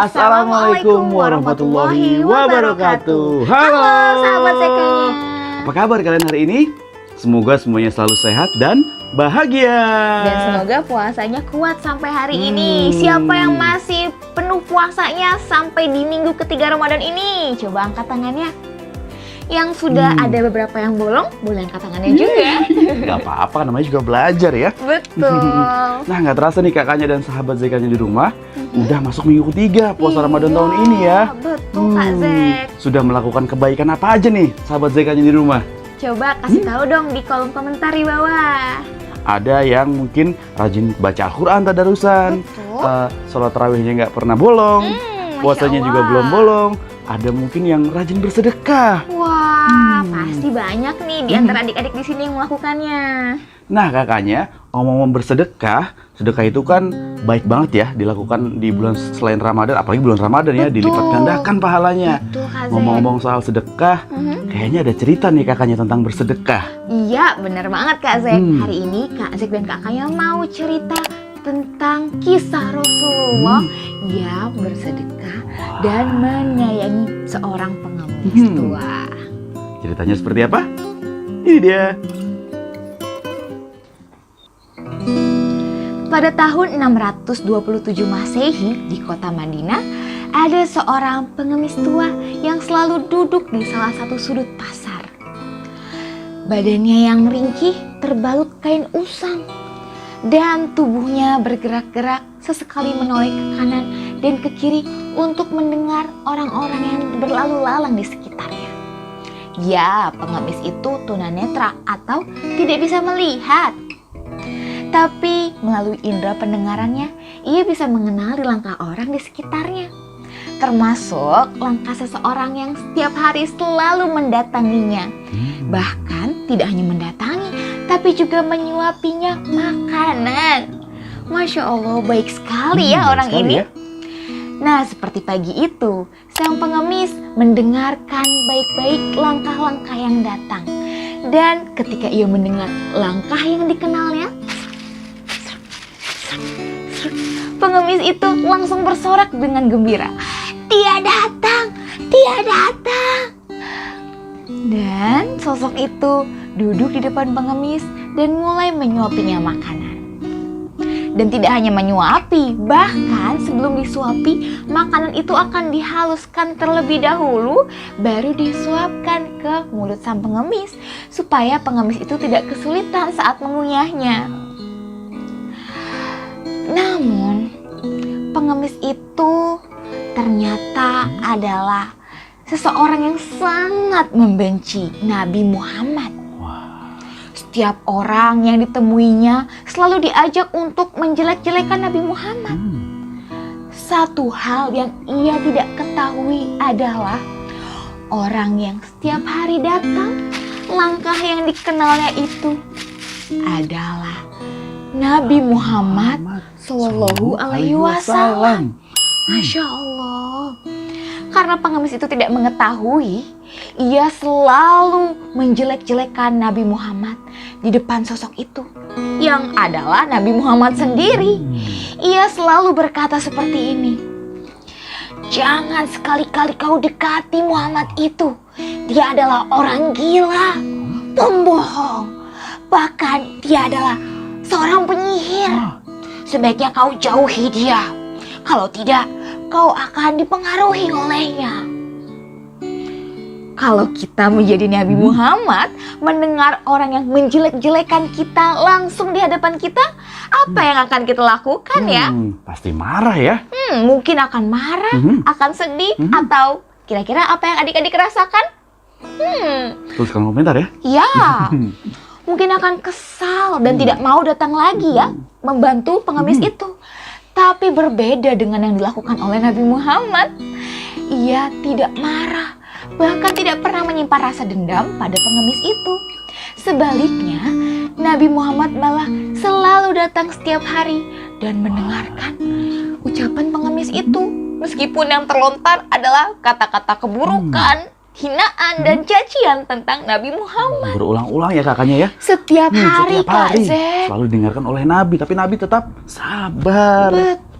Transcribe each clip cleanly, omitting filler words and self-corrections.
Assalamualaikum warahmatullahi wabarakatuh. Halo sahabat Zekanya. Apa kabar kalian hari ini? Semoga semuanya selalu sehat dan bahagia. Dan semoga puasanya kuat sampai hari ini. Siapa yang masih penuh puasanya sampai di minggu ketiga Ramadan ini? Coba angkat tangannya. Yang sudah ada beberapa yang bolong, boleh angkat tangannya juga. Gak apa-apa, namanya juga belajar ya. Betul. Nah, nggak terasa nih kakaknya dan sahabat Zekanya di rumah udah masuk minggu ketiga puasa Ramadan tahun ini ya. Betul Kak Zek. Sudah melakukan kebaikan apa aja nih sahabat Zekanya di rumah? Coba kasih tahu dong di kolom komentar di bawah. Ada yang mungkin rajin baca Al-Quran tadarusan, Betul. sholat tarawihnya nggak pernah bolong, puasanya juga belum bolong. Ada mungkin yang rajin bersedekah. Wah, pasti banyak nih di antara adik-adik di sini yang melakukannya. Nah kakaknya, ngomong-ngomong bersedekah, sedekah itu kan baik banget ya dilakukan di bulan selain Ramadan, apalagi bulan Ramadan ya, Betul. dilipat gandakan pahalanya. Betul Kak Zek. Ngomong-ngomong soal sedekah, kayaknya ada cerita nih kakaknya tentang bersedekah. Iya, bener banget Kak Zek. Hari ini Kak Zek dan kakaknya mau cerita tentang kisah Rasulullah yang bersedekah dan menyayangi seorang pengemis tua. Ceritanya seperti apa? Ini dia. Pada tahun 627 Masehi di kota Madinah, ada seorang pengemis tua yang selalu duduk di salah satu sudut pasar. Badannya yang ringkih terbalut kain usang dan tubuhnya bergerak-gerak sesekali menoleh ke kanan dan ke kiri untuk mendengar orang-orang yang berlalu lalang di sekitarnya. Ya, pengemis itu tunanetra atau tidak bisa melihat. Tapi melalui indera pendengarannya, ia bisa mengenali langkah orang di sekitarnya. Termasuk langkah seseorang yang setiap hari selalu mendatanginya. Bahkan tidak hanya mendatangi, tapi juga menyuapinya makanan. Masya Allah, baik sekali ya orang sekali ini. ya. Nah, seperti pagi itu, sang pengemis mendengarkan baik-baik langkah-langkah yang datang. Dan ketika ia mendengar langkah yang dikenalnya, pengemis itu langsung bersorak dengan gembira. Dia datang, dia datang. Dan sosok itu duduk di depan pengemis dan mulai menyuapinya makanan. Dan tidak hanya menyuapi, bahkan sebelum disuapi, makanan itu akan dihaluskan terlebih dahulu, baru disuapkan ke mulut sang pengemis, supaya pengemis itu tidak kesulitan saat mengunyahnya. Namun, pengemis itu ternyata adalah seseorang yang sangat membenci Nabi Muhammad. Setiap orang yang ditemuinya selalu diajak untuk menjelek-jelekan Nabi Muhammad. Satu hal yang ia tidak ketahui adalah orang yang setiap hari datang, langkah yang dikenalnya itu adalah Nabi Muhammad Sallallahu Alaihi Wasallam. Masya Allah. Karena pengemis itu tidak mengetahui, ia selalu menjelek-jelekan Nabi Muhammad di depan sosok itu, yang adalah Nabi Muhammad sendiri. Ia selalu berkata seperti ini, "Jangan sekali-kali kau dekati Muhammad itu. Dia adalah orang gila, pembohong. Bahkan dia adalah seorang penyihir. Sebaiknya kau jauhi dia. Kalau tidak, kau akan dipengaruhi olehnya." Kalau kita menjadi Nabi Muhammad, mendengar orang yang menjelek-jelekan kita langsung di hadapan kita, apa yang akan kita lakukan ya? Pasti marah ya. Mungkin akan marah, akan sedih, atau kira-kira apa yang adik-adik rasakan? Tulis kolom komentar ya. Ya, mungkin akan kesal dan tidak mau datang lagi ya, membantu pengemis itu. Tapi berbeda dengan yang dilakukan oleh Nabi Muhammad. Ia tidak marah, bahkan tidak pernah menyimpan rasa dendam pada pengemis itu. Sebaliknya, Nabi Muhammad malah selalu datang setiap hari dan mendengarkan ucapan pengemis itu. Meskipun yang terlontar adalah kata-kata keburukan, hinaan, dan cacian tentang Nabi Muhammad. Berulang-ulang ya kakaknya ya. Setiap hari, Setiap hari Kak Zek. selalu didengarkan oleh Nabi, tapi Nabi tetap sabar.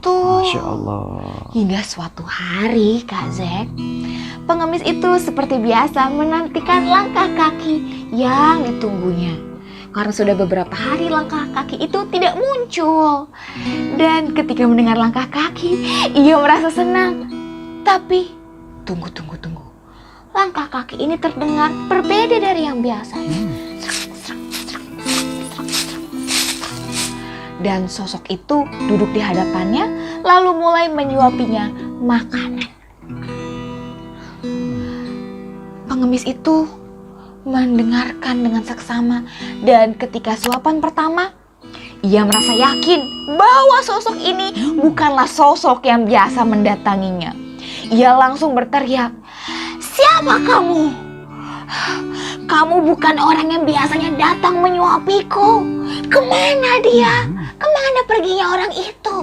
itu. Masya Allah. Hingga suatu hari, Kak Zek, pengemis itu seperti biasa menantikan langkah kaki yang ditunggunya. Karena sudah beberapa hari langkah kaki itu tidak muncul. Dan ketika mendengar langkah kaki, ia merasa senang. Tapi, tunggu. Langkah kaki ini terdengar berbeda dari yang biasanya. Dan sosok itu duduk di hadapannya, lalu mulai menyuapinya makanan. Pengemis itu mendengarkan dengan seksama, dan ketika suapan pertama, ia merasa yakin bahwa sosok ini bukanlah sosok yang biasa mendatanginya. Ia langsung berteriak, "Siapa kamu? Kamu bukan orang yang biasanya datang menyuapiku. Kemana dia? Kemana perginya orang itu?"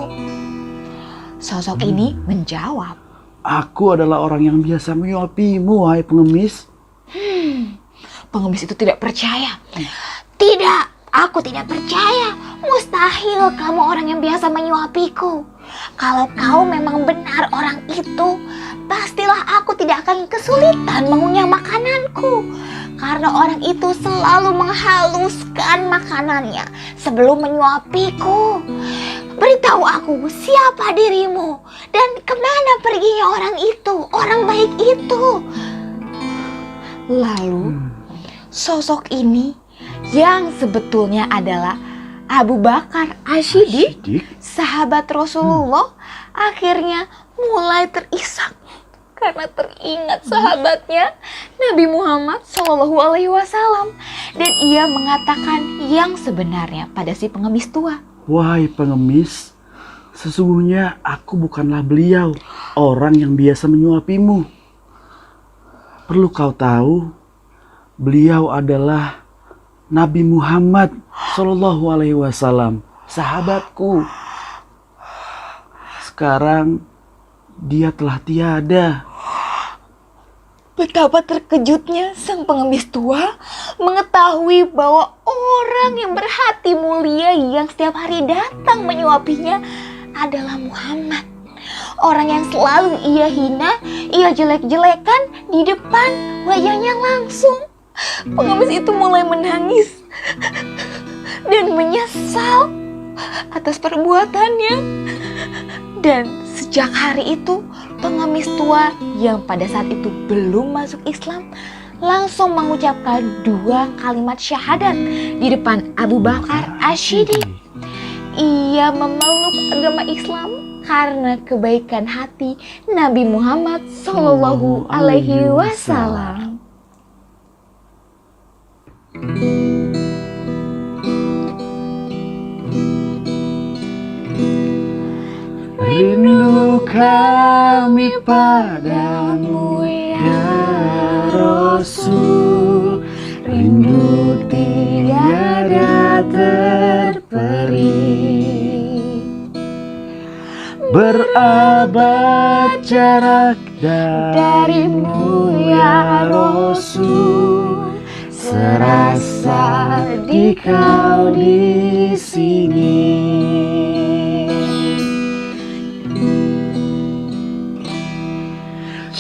Sosok ini menjawab, Aku adalah orang yang biasa menyuapimu, wahai pengemis. Pengemis itu tidak percaya. "Tidak, aku tidak percaya. Mustahil kamu orang yang biasa menyuapiku. Kalau kau memang benar orang itu, pastilah aku tidak akan kesulitan mengunyah makananku. Karena orang itu selalu menghaluskan makanannya sebelum menyuapiku. Beritahu aku siapa dirimu dan kemana perginya orang itu, orang baik itu." Lalu sosok ini yang sebetulnya adalah Abu Bakar Asy-Siddiq, sahabat Rasulullah, akhirnya mulai terisak karena teringat sahabatnya Nabi Muhammad SAW, dan ia mengatakan yang sebenarnya pada si pengemis tua. Wahai pengemis, sesungguhnya aku bukanlah beliau, orang yang biasa menyuapimu. Perlu kau tahu, beliau adalah Nabi Muhammad SAW, sahabatku. Sekarang dia telah tiada. Betapa terkejutnya sang pengemis tua mengetahui bahwa orang yang berhati mulia yang setiap hari datang menyuapinya adalah Muhammad. Orang yang selalu ia hina, ia jelek-jelekan di depan wajahnya langsung. Pengemis itu mulai menangis dan menyesal atas perbuatannya. Dan sejak hari itu, pengemis tua yang pada saat itu belum masuk Islam langsung mengucapkan 2 kalimat syahadat di depan Abu Bakar Asy-Siddiq. Ia memeluk agama Islam karena kebaikan hati Nabi Muhammad SAW. Rindu kami padamu ya Rasul, rindu tiada terperi. Berabad jarak darimu ya Rasul, serasa di kau di sini.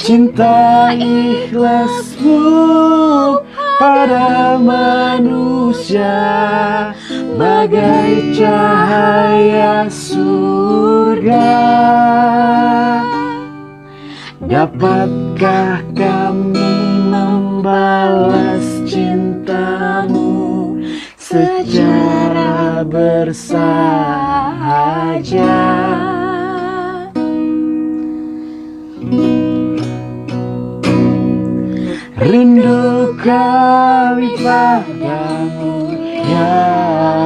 Cinta ikhlasmu pada manusia bagai cahaya surga. Dapatkah kami membalas cintamu secara bersahaja? Rindu kami padamu ya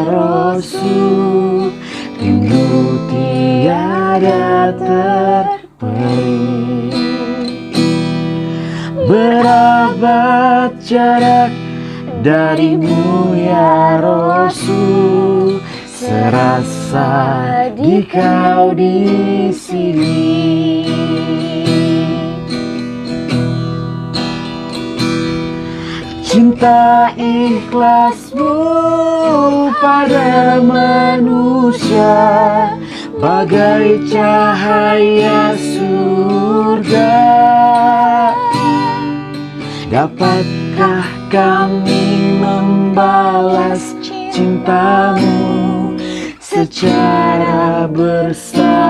Rasul, rindu tiada terperi. Berabad jarak darimu ya Rasul, serasa di kau di sini. Cinta ikhlasmu pada manusia bagai cahaya surga. Dapatkah kami membalas cintamu secara bersahaja?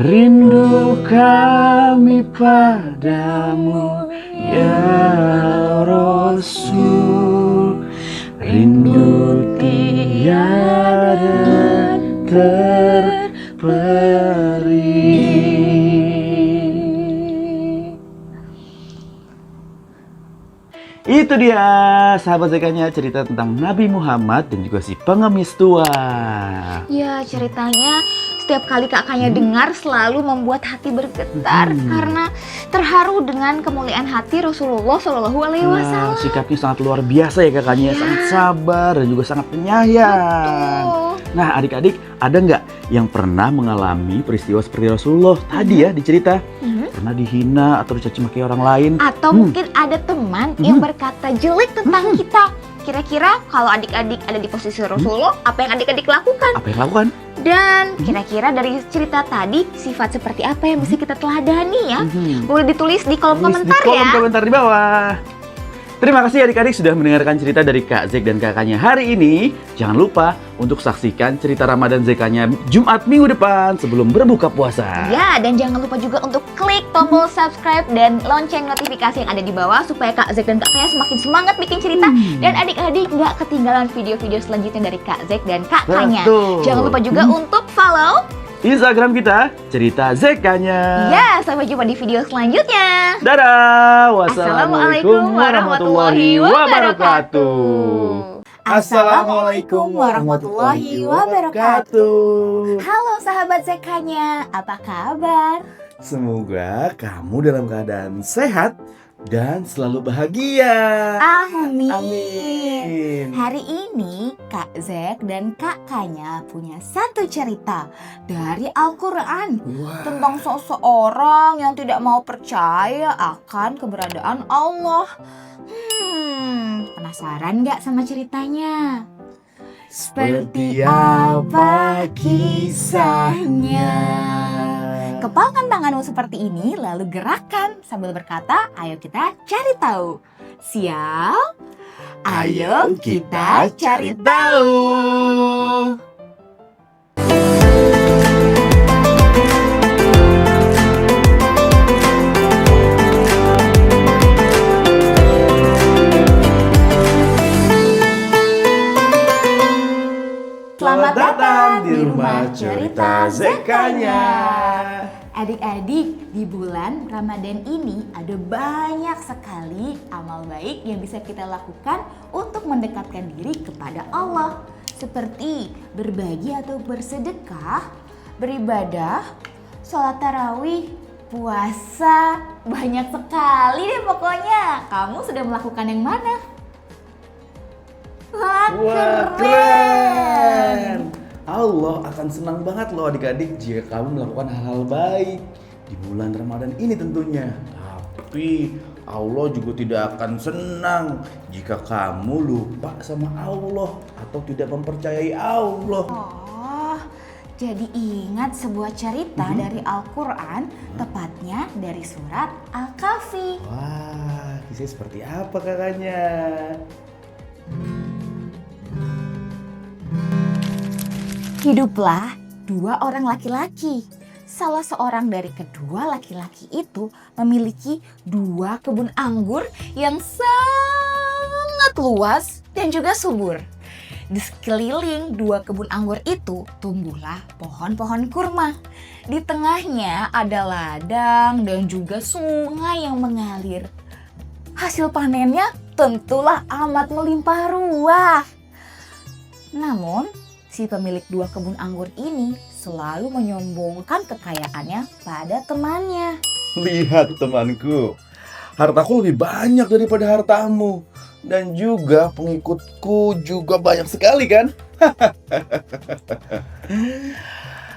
Rindu kami padamu ya Rasul, rindu tiada terperi. Itu dia sahabat Zekanya, cerita tentang Nabi Muhammad dan juga si pengemis tua. Ya, ceritanya setiap kali kakaknya dengar selalu membuat hati bergetar karena terharu dengan kemuliaan hati Rasulullah Shallallahu Alaihi Wasallam. Sikapnya sangat luar biasa ya kakaknya, sangat sabar dan juga sangat penyayang. Betul. Nah adik-adik, ada nggak yang pernah mengalami peristiwa seperti Rasulullah tadi ya dicerita? Pernah dihina atau dicaci maki orang lain? Atau mungkin ada teman yang berkata jelek tentang kita. Kira-kira kalau adik-adik ada di posisi Rasulullah, apa yang adik-adik lakukan? Apa yang lakukan? Dan kira-kira dari cerita tadi, sifat seperti apa yang bisa kita teladani ya? Boleh ditulis di kolom komentar di kolom ya. komentar di bawah. Terima kasih adik-adik sudah mendengarkan cerita dari Kak Zek dan kakaknya hari ini. Jangan lupa untuk saksikan cerita Ramadan Zekanya Jumat minggu depan sebelum berbuka puasa. Ya, dan jangan lupa juga untuk klik tombol subscribe dan lonceng notifikasi yang ada di bawah supaya Kak Zek dan kakaknya semakin semangat bikin cerita dan adik-adik nggak ketinggalan video-video selanjutnya dari Kak Zek dan kakaknya. Betul. Jangan lupa juga untuk follow Instagram kita, cerita Zekanya. ya. Sampai jumpa di video selanjutnya. Dadah. Assalamualaikum warahmatullahi wabarakatuh. Assalamualaikum warahmatullahi wabarakatuh. Halo sahabat Zekanya, apa kabar? Semoga kamu dalam keadaan sehat dan selalu bahagia. Amin. Amin. Hari ini Kak Zek dan kakaknya punya satu cerita dari Al-Quran Wah, tentang seseorang yang tidak mau percaya akan keberadaan Allah. Penasaran nggak sama ceritanya? seperti apa kisahnya? Kepalkan tanganmu seperti ini, lalu gerakan sambil berkata, ayo kita cari tahu. Siap? Ayo kita cari tahu. Selamat datang di rumah cerita Zekanya. Adik-adik, di bulan Ramadan ini ada banyak sekali amal baik yang bisa kita lakukan untuk mendekatkan diri kepada Allah. Seperti berbagi atau bersedekah, beribadah, sholat tarawih, puasa. Banyak sekali deh pokoknya. Kamu sudah melakukan yang mana? Wah, Keren. Allah akan senang banget loh adik-adik jika kamu melakukan hal-hal baik di bulan Ramadan ini tentunya. Tapi Allah juga tidak akan senang jika kamu lupa sama Allah atau tidak mempercayai Allah. Oh, jadi ingat sebuah cerita dari Al-Quran, tepatnya dari surat Al-Kahfi. Wah, kisah seperti apa kakaknya? Hiduplah dua orang laki-laki. Salah seorang dari kedua laki-laki itu memiliki dua kebun anggur yang sangat luas dan juga subur. Di sekeliling dua kebun anggur itu tumbuhlah pohon-pohon kurma. Di tengahnya ada ladang dan juga sungai yang mengalir. Hasil panennya tentulah amat melimpah ruah. Namun, si pemilik dua kebun anggur ini selalu menyombongkan kekayaannya pada temannya. Lihat temanku, hartaku lebih banyak daripada hartamu. Dan juga pengikutku juga banyak sekali kan?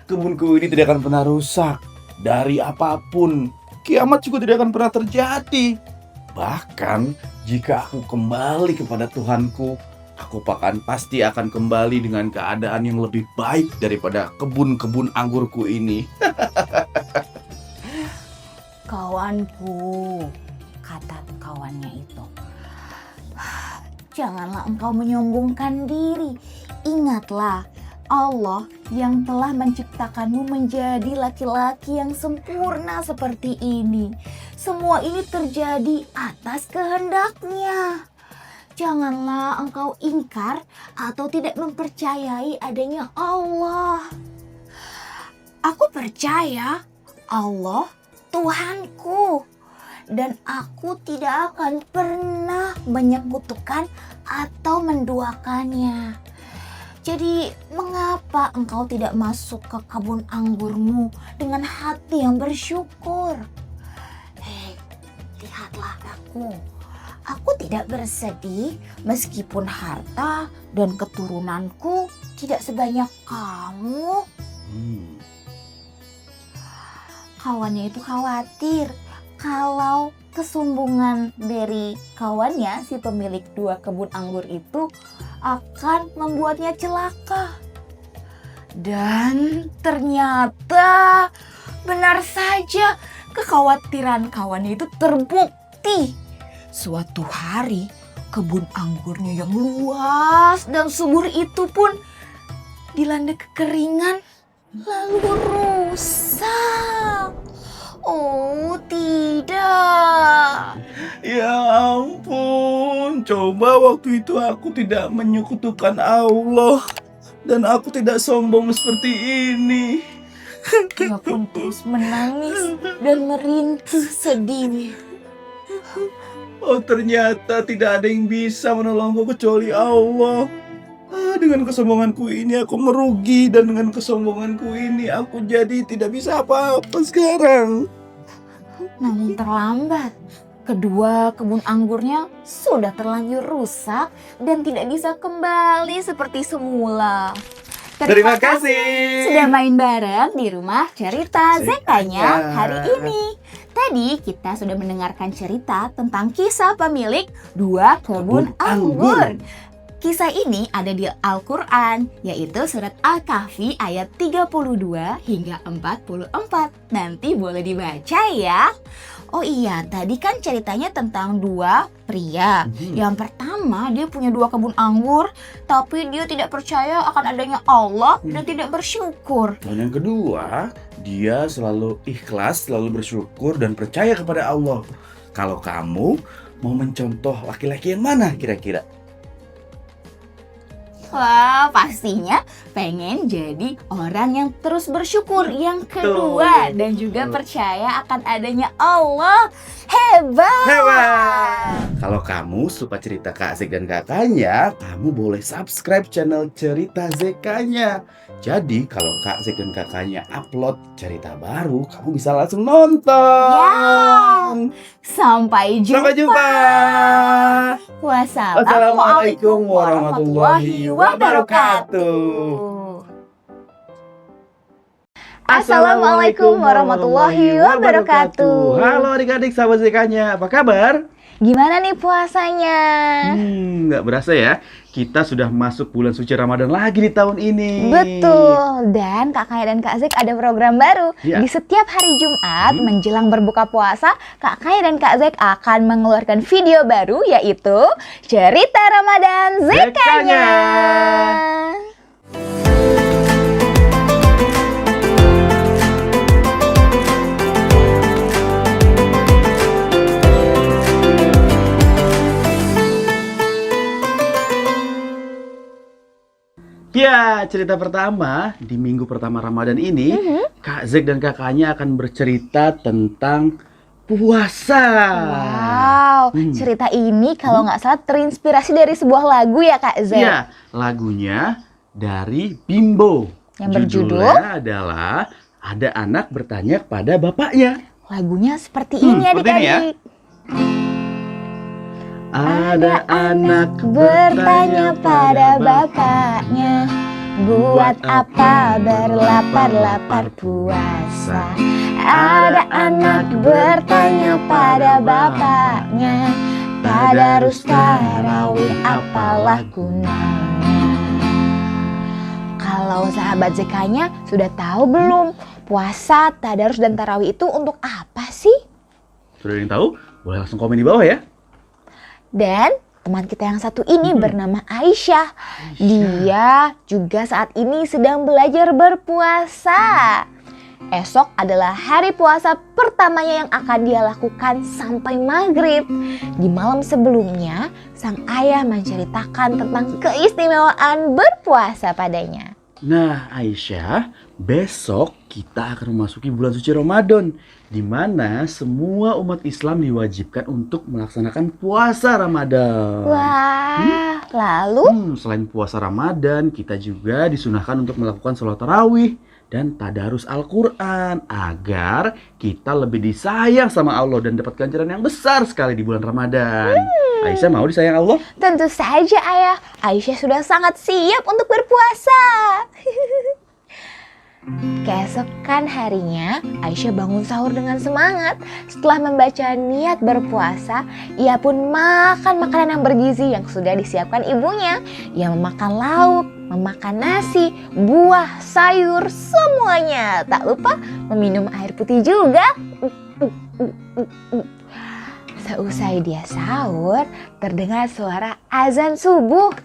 Kebunku ini tidak akan pernah rusak dari apapun. Kiamat juga tidak akan pernah terjadi. Bahkan jika aku kembali kepada Tuhanku, aku pasti akan kembali dengan keadaan yang lebih baik daripada kebun-kebun anggurku ini. Kawanku, kata kawannya itu, janganlah engkau menyombongkan diri. Ingatlah, Allah yang telah menciptakanmu menjadi laki-laki yang sempurna seperti ini. Semua ini terjadi atas kehendak-Nya. Janganlah engkau ingkar atau tidak mempercayai adanya Allah. Aku percaya Allah Tuhanku, dan aku tidak akan pernah menyekutukan atau menduakannya. Jadi mengapa engkau tidak masuk ke kebun anggurmu dengan hati yang bersyukur? Hei, lihatlah aku. Aku tidak bersedih meskipun harta dan keturunanku tidak sebanyak kamu. Kawannya itu khawatir kalau kesombongan dari kawannya, si pemilik 2 kebun anggur itu, akan membuatnya celaka. Dan ternyata benar saja kekhawatiran kawannya itu terbukti. Suatu hari kebun anggurnya yang luas dan subur itu pun dilanda kekeringan lalu rusak. Oh tidak. Ya ampun, coba waktu itu aku tidak menyekutukan Allah dan aku tidak sombong seperti ini. Dia pun terus menangis dan merintih sedih. Oh, ternyata tidak ada yang bisa menolongku kecuali Allah. Dengan kesombonganku ini aku merugi, dan dengan kesombonganku ini aku jadi tidak bisa apa-apa sekarang. Namun terlambat. Kedua kebun anggurnya sudah terlanjur rusak dan tidak bisa kembali seperti semula. Terima kasih sudah main bareng di rumah cerita Zekanya hari ini. Tadi kita sudah mendengarkan cerita tentang kisah pemilik 2 kebun anggur. Kisah ini ada di Al-Quran, yaitu surat Al-Kahfi ayat 32 hingga 44. Nanti boleh dibaca ya. Oh iya, tadi kan ceritanya tentang 2 pria. Yang pertama, dia punya 2 kebun anggur, tapi dia tidak percaya akan adanya Allah dan tidak bersyukur. Dan yang kedua, dia selalu ikhlas, selalu bersyukur dan percaya kepada Allah. Kalau kamu mau mencontoh laki-laki yang mana kira-kira? Wah, pastinya pengen jadi orang yang terus bersyukur. Yang kedua, dan juga percaya akan adanya Allah. Hebat! Kalau kamu suka cerita Kak Zek dan kakaknya, kamu boleh subscribe channel Cerita Zekanya. Jadi kalau Kak Zek dan kakaknya upload cerita baru, kamu bisa langsung nonton. Sampai jumpa. Sampai jumpa. Wassalamualaikum warahmatullahi wabarakatuh. Assalamualaikum warahmatullahi wabarakatuh. Halo adik-adik sahabat Zekanya, apa kabar? Gimana nih puasanya? Nggak berasa ya, kita sudah masuk bulan suci Ramadan lagi di tahun ini. Betul, dan Kak Kaya dan Kak Zek ada program baru. Ya. Di setiap hari Jumat menjelang berbuka puasa, Kak Kaya dan Kak Zek akan mengeluarkan video baru, yaitu Cerita Ramadan Zekanya. Ya, cerita pertama di minggu pertama Ramadan ini, Kak Zek dan kakaknya akan bercerita tentang puasa. Wow, cerita ini kalau nggak salah terinspirasi dari sebuah lagu ya Kak Zek? Ya, lagunya dari Bimbo. Yang berjudul? Judulnya adalah Ada Anak Bertanya Pada Bapaknya. Lagunya seperti ini seperti ini ya. adik-adik. Ada anak Bertanya pada bapaknya, buat apa berlapar-lapar puasa? Ada anak bertanya pada bapaknya, tadarus tarawih apalah gunanya? Kalau sahabat ZK-nya sudah tahu belum? Puasa, tadarus, dan tarawih itu untuk apa sih? Sudah ada yang tahu? Boleh langsung komen di bawah ya. Dan teman kita yang satu ini bernama Aisyah. Dia juga saat ini sedang belajar berpuasa. Esok adalah hari puasa pertamanya yang akan dia lakukan sampai maghrib. Di malam sebelumnya, sang ayah menceritakan tentang keistimewaan berpuasa padanya. Nah, Aisyah, besok kita akan memasuki bulan suci Ramadan, di mana semua umat Islam diwajibkan untuk melaksanakan puasa Ramadan. Wah, lalu? Selain puasa Ramadan, kita juga disunahkan untuk melakukan sholat tarawih dan tadarus Al-Quran agar kita lebih disayang sama Allah dan dapat ganjaran yang besar sekali di bulan Ramadan. Aisyah mau disayang Allah? Tentu saja ayah, Aisyah sudah sangat siap untuk berpuasa. Keesokan harinya, Aisyah bangun sahur dengan semangat. Setelah membaca niat berpuasa, ia pun makan makanan yang bergizi yang sudah disiapkan ibunya. Ia memakan lauk, memakan nasi, buah, sayur, semuanya. Tak lupa meminum air putih juga. Seusai dia sahur, terdengar suara azan subuh.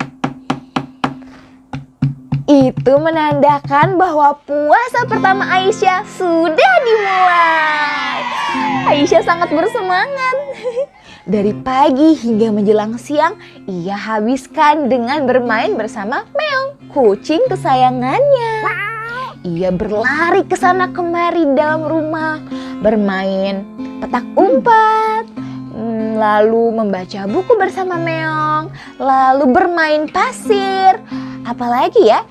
Itu menandakan bahwa puasa pertama Aisyah sudah dimulai. Aisyah sangat bersemangat. Dari pagi hingga menjelang siang, ia habiskan dengan bermain bersama Meong, kucing kesayangannya. Ia berlari ke sana kemari dalam rumah, bermain petak umpet, lalu membaca buku bersama Meong, lalu bermain pasir. Apalagi ya?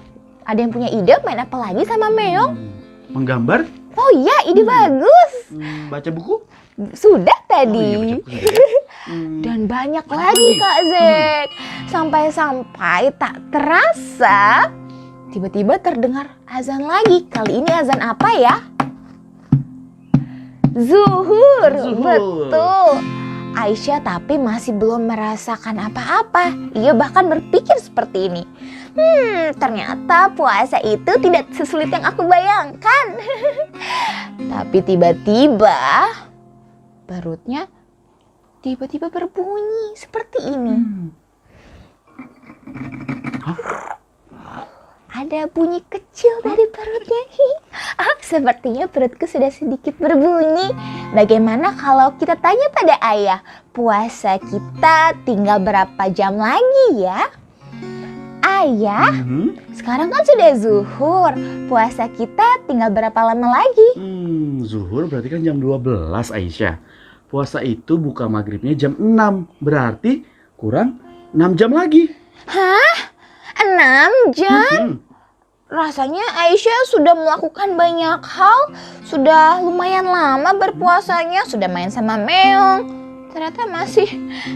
Ada yang punya ide main apa lagi sama Meong? Menggambar? Oh iya, ide bagus. Baca buku? Sudah Oh, tadi. iya, baca buku juga. Dan banyak lagi Kak Zek. Sampai-sampai tak terasa tiba-tiba terdengar azan lagi. Kali ini azan apa ya? Zuhur. Betul. Aisyah tapi masih belum merasakan apa-apa. Ia bahkan berpikir seperti ini. Ternyata puasa itu tidak sesulit yang aku bayangkan. Tapi tiba-tiba perutnya tiba-tiba berbunyi seperti ini. Ada bunyi kecil dari perutnya. Sepertinya perutku sudah sedikit berbunyi. Bagaimana kalau kita tanya pada ayah, puasa kita tinggal berapa jam lagi ya? Ayah, sekarang kan sudah zuhur. Puasa kita tinggal berapa lama lagi? Zuhur berarti kan jam 12, Aisyah. Puasa itu buka maghribnya jam 6. Berarti kurang 6 jam lagi. Hah? 6 jam? Rasanya Aisyah sudah melakukan banyak hal. Sudah lumayan lama berpuasanya. Sudah main sama Meong. Ternyata masih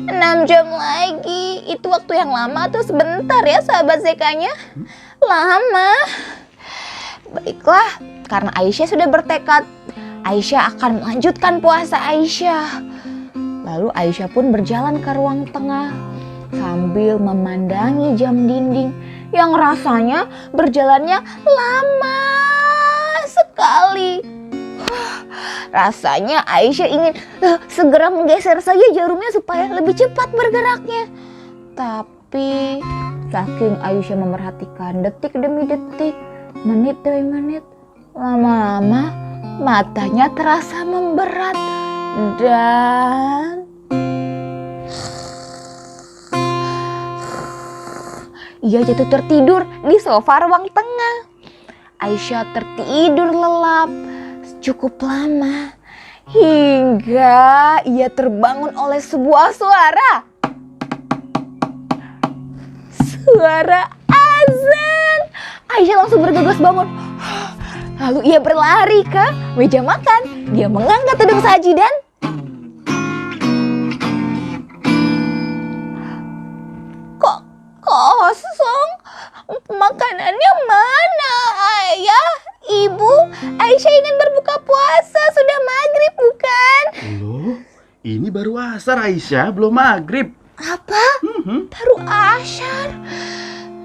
6 jam lagi. Itu waktu yang lama atau sebentar ya sahabat ZK-nya? Lama. Baiklah, karena Aisyah sudah bertekad, Aisyah akan melanjutkan puasa Aisyah. Lalu Aisyah pun berjalan ke ruang tengah sambil memandangi jam dinding yang rasanya berjalannya lama sekali. Rasanya Aisyah ingin segera menggeser saja jarumnya supaya lebih cepat bergeraknya. Tapi saking Aisyah memerhatikan detik demi detik, menit demi menit, lama-lama matanya terasa memberat dan ia jatuh tertidur di sofa ruang tengah. Aisyah tertidur lelap cukup lama hingga ia terbangun oleh sebuah suara. Suara azan. Aisyah langsung bergegas bangun. Lalu ia berlari ke meja makan. Dia mengangkat tudung saji dan kosong. Makanannya mana, Ayah? Ibu, Aisyah ingin berbuka puasa. Sudah asar Aisyah, belum maghrib. Apa? Baru asyar.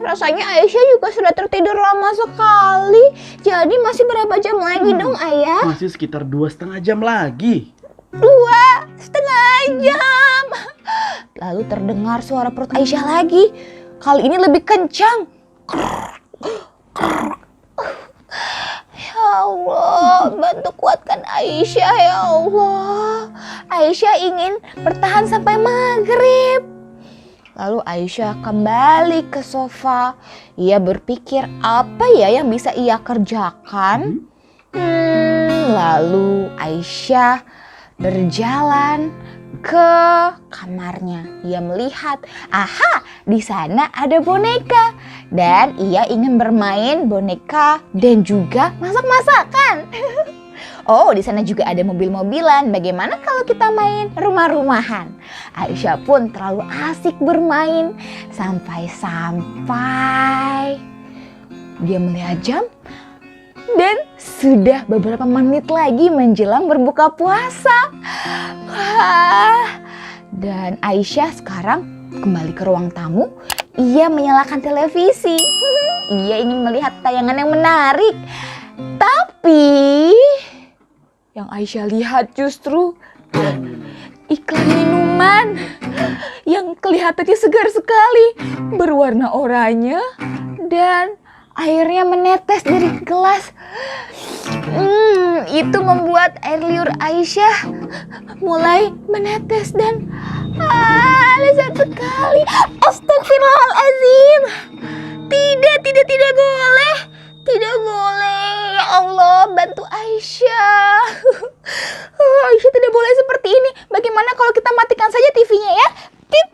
Rasanya Aisyah juga sudah tertidur lama sekali. Jadi masih berapa jam lagi dong, Ayah? Masih sekitar 2,5 jam lagi. 2,5 jam. Lalu terdengar suara perut Aisyah lagi. Kali ini lebih kencang. Ya Allah, bantu kuatkan Aisyah ya Allah. Aisyah ingin bertahan sampai maghrib. Lalu Aisyah kembali ke sofa. Ia berpikir apa ya yang bisa ia kerjakan. Lalu Aisyah berjalan ke kamarnya. Ia melihat, di sana ada boneka dan ia ingin bermain boneka dan juga masak-masakan. Oh, di sana juga ada mobil-mobilan. Bagaimana kalau kita main rumah-rumahan? Aisyah pun terlalu asik bermain sampai dia melihat jam dan sudah beberapa menit lagi menjelang berbuka puasa. Dan Aisyah sekarang kembali ke ruang tamu. Ia menyalakan televisi. Ia ingin melihat tayangan yang menarik. Tapi yang Aisyah lihat justru iklan minuman yang kelihatannya segar sekali, berwarna oranye dan airnya menetes dari gelas. Itu membuat air liur Aisyah mulai menetes dan lezat sekali. Astagfirullahaladzim. Tidak boleh. Tidak boleh. Ya Allah, bantu Aisyah. Aisyah tidak boleh seperti ini. Bagaimana kalau kita matikan saja TV-nya ya? Tip.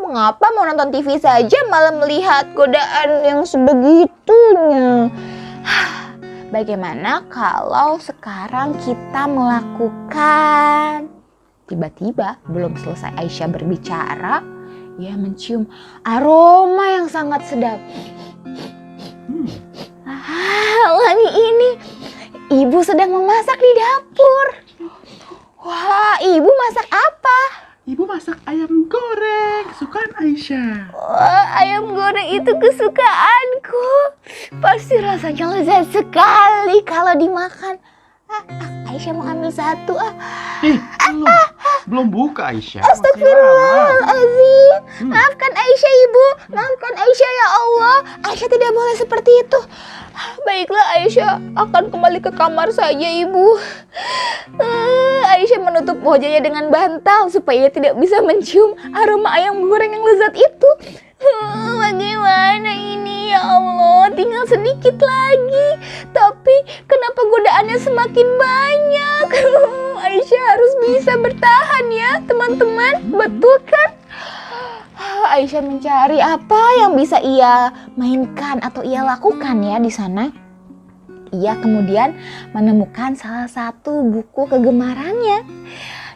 Mengapa mau nonton TV saja malah melihat godaan yang sebegitunya? Bagaimana kalau sekarang kita melakukan... Tiba-tiba belum selesai Aisyah berbicara, ia mencium aroma yang sangat sedap. Wangi ini, ibu sedang memasak di dapur. Wah, ibu masak apa? Ibu masak ayam goreng, kesukaan Aisyah. Wah, ayam goreng itu kesukaanku. Pasti rasanya lezat sekali kalau dimakan. Aisyah mau ambil satu. Belum buka Aisyah. Astagfirullahaladzim. Maafkan Aisyah, ibu. Maafkan Aisyah ya Allah. Aisyah tidak boleh seperti itu. Baiklah, Aisyah akan kembali ke kamar saja, ibu. Aisyah menutup wajahnya dengan bantal supaya tidak bisa mencium aroma ayam goreng yang lezat itu. Bagaimana ini ya Allah, tinggal sedikit lagi. Tapi kenapa godaannya semakin banyak? Aisyah harus bisa bertahan ya teman-teman, betul kan? Aisyah mencari apa yang bisa ia mainkan atau ia lakukan ya di sana. Ia kemudian menemukan salah satu buku kegemarannya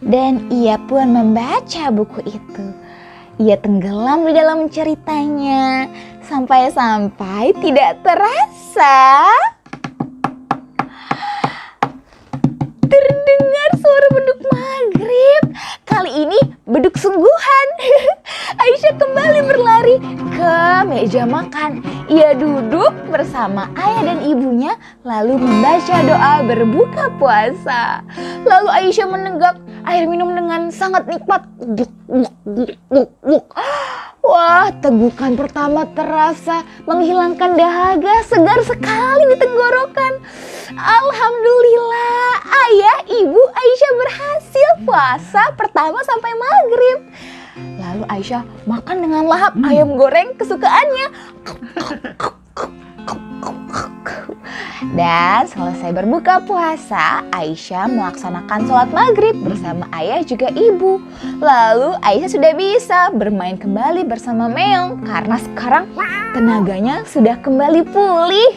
dan ia pun membaca buku itu. Ia tenggelam di dalam ceritanya sampai-sampai tidak terasa terdengar suara beduk maghrib. Kali ini beduk sungguhan. Aisyah kembali berlari ke meja makan. Ia duduk bersama ayah dan ibunya lalu membaca doa berbuka puasa. Lalu Aisyah menenggak air minum dengan sangat nikmat. Wah, tegukan pertama terasa menghilangkan dahaga, segar sekali di tenggorokan. Alhamdulillah, ayah, ibu, Aisyah berhasil puasa pertama sampai maghrib. Lalu Aisyah makan dengan lahap ayam goreng kesukaannya. Dan selesai berbuka puasa, Aisyah melaksanakan sholat maghrib bersama ayah juga ibu. Lalu Aisyah sudah bisa bermain kembali bersama Meong karena sekarang tenaganya sudah kembali pulih.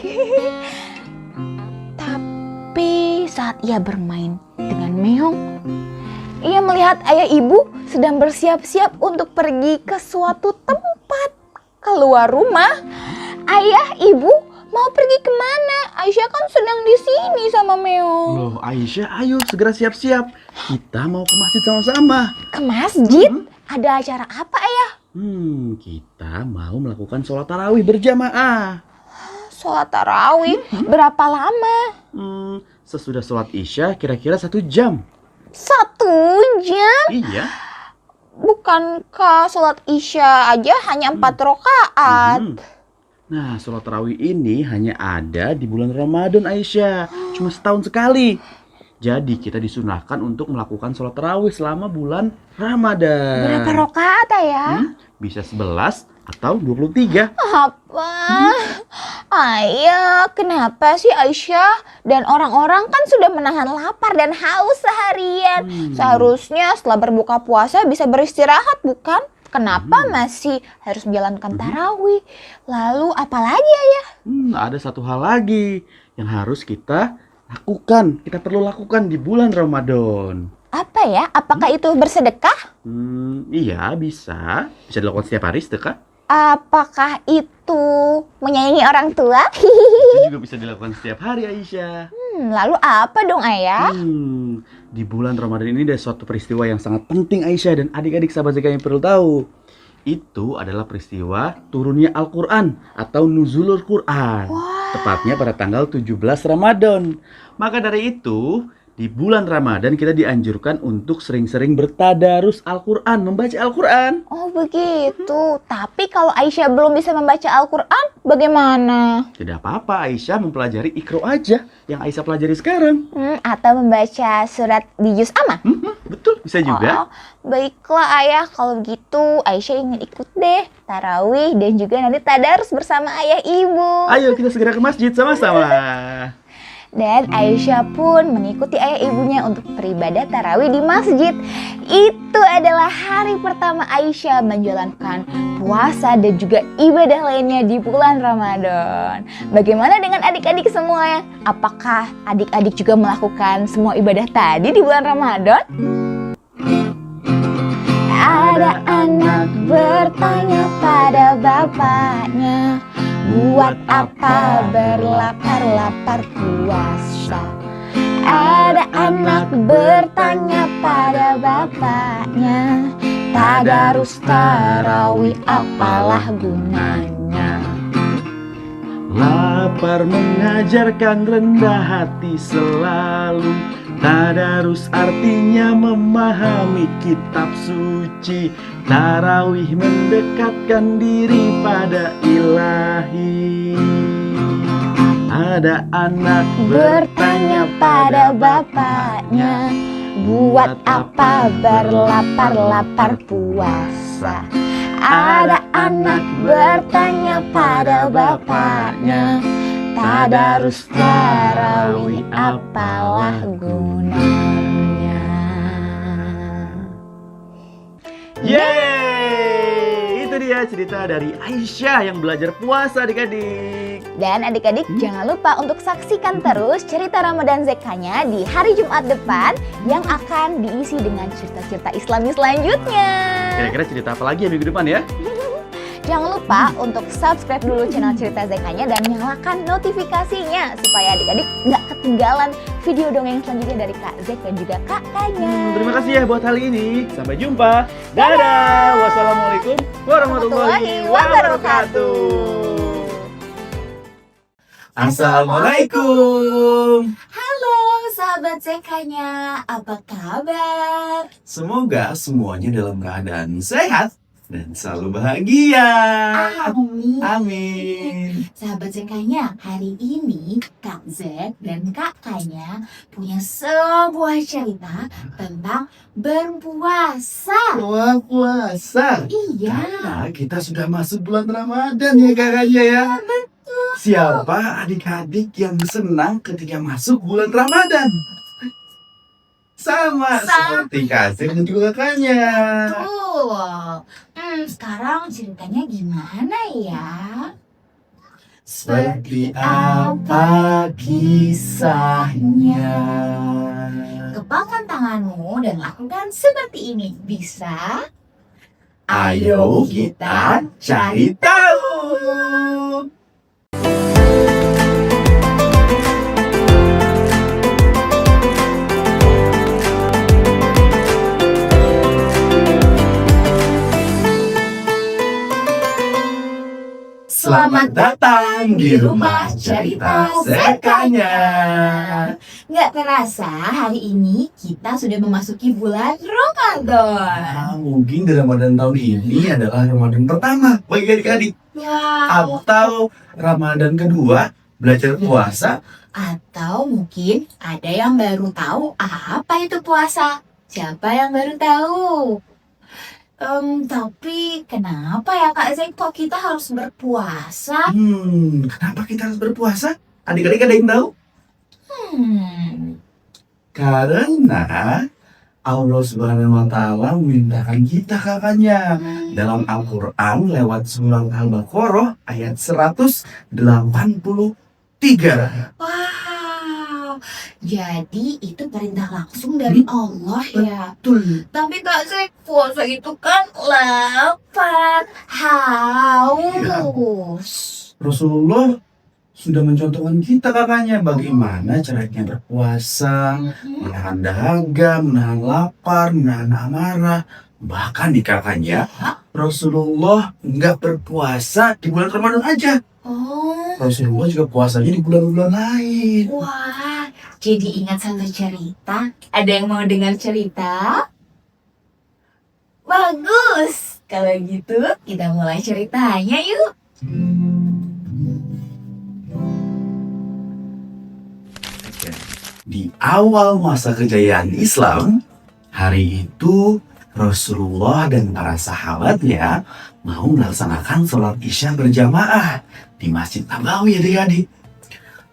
Tapi saat ia bermain dengan Meong, ia melihat ayah ibu sedang bersiap-siap untuk pergi ke suatu tempat keluar rumah. Ayah, ibu Mau pergi kemana? Aisyah kan sedang di sini sama Meong. Loh Aisyah, ayo segera siap-siap. Kita mau ke masjid sama-sama. Ke masjid? Ada acara apa, Ayah? Kita mau melakukan sholat tarawih berjamaah. Sholat tarawih. Berapa lama? Sesudah sholat isya kira-kira 1 jam. 1 jam? Iya. Bukankah sholat isya aja hanya 4 rakaat? Nah, sholat tarawih ini hanya ada di bulan Ramadan, Aisyah. Cuma setahun sekali. Jadi kita disunahkan untuk melakukan sholat tarawih selama bulan Ramadan. Berapa rakaat, Ayah? Bisa 11 atau 23. Apa? Ayah, kenapa sih Aisyah dan orang-orang kan sudah menahan lapar dan haus seharian? Seharusnya setelah berbuka puasa bisa beristirahat, bukan? Kenapa masih harus menjalankan tarawih? Lalu apa lagi, Ayah? Ada satu hal lagi yang harus kita lakukan. Kita perlu lakukan di bulan Ramadan. Apa ya? Apakah itu bersedekah? Iya, bisa. Bisa dilakukan setiap hari, sedekah. Apakah itu menyayangi orang tua? Itu juga bisa dilakukan setiap hari, Aisyah. Lalu apa dong, Ayah? Di bulan Ramadan ini ada suatu peristiwa yang sangat penting, Aisyah dan adik-adik sahabat Zeka yang perlu tahu. Itu adalah peristiwa turunnya Al-Quran atau nuzulul Quran. Tepatnya pada tanggal 17 Ramadan. Maka dari itu, di bulan Ramadan kita dianjurkan untuk sering-sering bertadarus Al-Quran, membaca Al-Quran. Oh begitu. Tapi kalau Aisyah belum bisa membaca Al-Quran, bagaimana? Tidak apa-apa, Aisyah mempelajari Iqra aja yang Aisyah pelajari sekarang. Atau membaca surat di juz amma? Betul, bisa juga. Oh, baiklah Ayah, kalau gitu Aisyah ingin ikut deh tarawih dan juga nanti tadarus bersama ayah ibu. Ayo kita segera ke masjid sama-sama. Dan Aisyah pun mengikuti ayah ibunya untuk beribadah tarawih di masjid. Itu adalah hari pertama Aisyah menjalankan puasa dan juga ibadah lainnya di bulan Ramadan. Bagaimana dengan adik-adik semua? Apakah adik-adik juga melakukan semua ibadah tadi di bulan Ramadan? Ada anak bertanya pada bapaknya, buat apa berlapar-lapar puasa? Ada anak bertanya pada bapaknya, tadarus tarawih apalah gunanya? Lapar mengajarkan rendah hati selalu. Tadarus artinya memahami kitab suci. Tarawih mendekatkan diri pada ilahi. Ada anak bertanya pada bapaknya, buat apa berlapar-lapar puasa? Ada anak bertanya pada bapaknya, tadarus tarawih apalah gunanya? Yeay! Itu dia cerita dari Aisyah yang belajar puasa adik-adik. Dan adik-adik jangan lupa untuk saksikan terus cerita Ramadan Zekanya di hari Jumat depan yang akan diisi dengan cerita-cerita Islami selanjutnya. Kira-kira cerita apa lagi ya minggu depan ya? Jangan lupa untuk subscribe dulu channel Cerita Zekanya dan nyalakan notifikasinya supaya adik-adik nggak ketinggalan video dongeng selanjutnya dari Kak Zek dan juga kakaknya. Terima kasih ya buat hari ini. Sampai jumpa. Dadah. Wassalamualaikum warahmatullahi wabarakatuh. Assalamualaikum. Halo sahabat Zekanya, apa kabar? Semoga semuanya dalam keadaan sehat dan selalu bahagia. Amin. Amin. Sahabat Zekanya, hari ini Kak Zek dan kakaknya punya sebuah cerita tentang berpuasa. Puasa. Iya. Karena kita sudah masuk bulan Ramadan ya kakaknya ya. Siapa adik-adik yang senang ketika masuk bulan Ramadan? Sama seperti Kasih dan juga kakaknya. Tuh. Sekarang ceritanya gimana ya? Seperti apa kisahnya? Kepangkan tanganmu dan lakukan seperti ini. Bisa? Ayo kita cari tahu. Selamat datang di rumah cerita Zekanya. Nggak terasa hari ini kita sudah memasuki bulan Ramadan. Mungkin di Ramadan tahun ini adalah Ramadan pertama bagi adik-adik. Wow. Atau Ramadan kedua belajar puasa. Atau mungkin ada yang baru tahu apa itu puasa. Siapa yang baru tahu? Tapi kenapa ya Kak Zek kok kita harus berpuasa? Kenapa kita harus berpuasa? Adik-adik ada yang tahu? Karena Allah Subhanahu wa Ta'ala memerintahkan kita kakaknya dalam Al-Quran lewat surah Al-Baqarah ayat 183. Wow, jadi itu perintah langsung dari Allah ya. Betul. Tapi Kak Zek, puasa itu kan lapar, haus. Rasulullah sudah mencontohkan kita kakaknya bagaimana caranya berpuasa, menahan dahaga, menahan lapar, menahan amarah. Bahkan di kakaknya Rasulullah nggak berpuasa di bulan Ramadan aja. Oh, Rasulullah juga puasanya di bulan-bulan lain. wah, jadi ingat satu cerita. Ada yang mau dengar cerita? Bagus. Kalau gitu, kita mulai ceritanya yuk. Di awal masa kejayaan Islam, hari itu Rasulullah dan para sahabatnya mau melaksanakan sholat isya berjamaah di Masjid Nabawi adik-adik.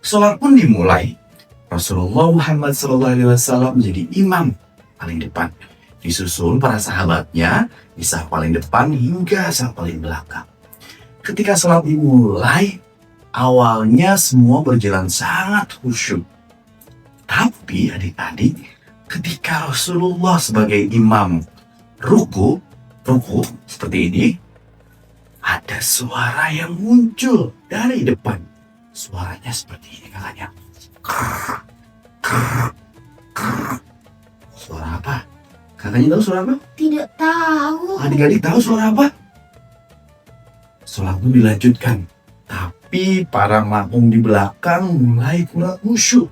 Sholat pun dimulai. Rasulullah Muhammad SAW menjadi imam paling depan. Disusul para sahabatnya di saf paling depan hingga saf paling belakang. Ketika sholat dimulai, awalnya semua berjalan sangat khusyuk. Tapi adik-adik, ketika Rasulullah sebagai imam ruku seperti ini, ada suara yang muncul dari depan. Suaranya seperti ini kakaknya. Suara apa? Kakaknya tahu suara apa? Tidak tahu. Adik-adik tahu suara apa? Sholat itu dilanjutkan. Tapi para makmum di belakang mulai kurang khusyuk.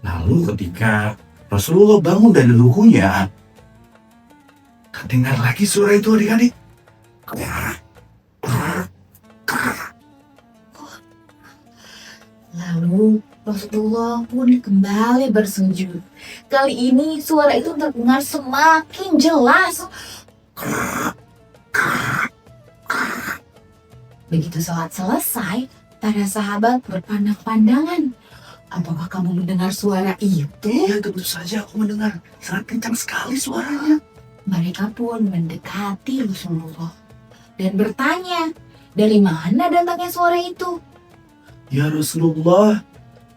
Lalu ketika Rasulullah bangun dari rukunya, terdengar lagi suara itu adik-adik. Lalu Rasulullah pun kembali bersujud. Kali ini suara itu terdengar semakin jelas. Begitu sholat selesai, para sahabat berpandang-pandangan. Apakah kamu mendengar suara itu? Iya, tentu saja aku mendengar. Sangat kencang sekali suaranya. Mereka pun mendekati Rasulullah dan bertanya, dari mana datangnya suara itu? Ya Rasulullah,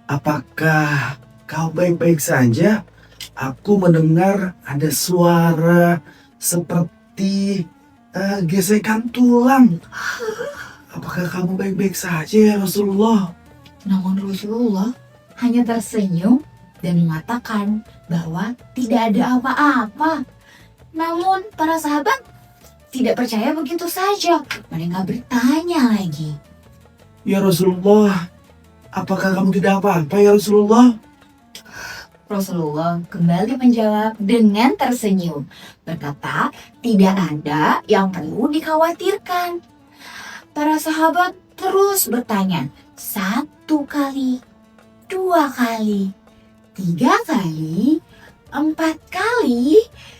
apakah kau baik-baik saja? Aku mendengar ada suara seperti gesekan tulang. Apakah kamu baik-baik saja ya Rasulullah? Namun Rasulullah hanya tersenyum dan mengatakan bahwa tidak ada apa-apa. Namun para sahabat tidak percaya begitu saja. Mereka bertanya lagi. Ya Rasulullah, apakah kamu tidak apa-apa ya Rasulullah? Rasulullah kembali menjawab dengan tersenyum. Berkata, tidak ada yang perlu dikhawatirkan. Para sahabat terus bertanya. 1 kali, 2 kali, 3 kali, 4 kali,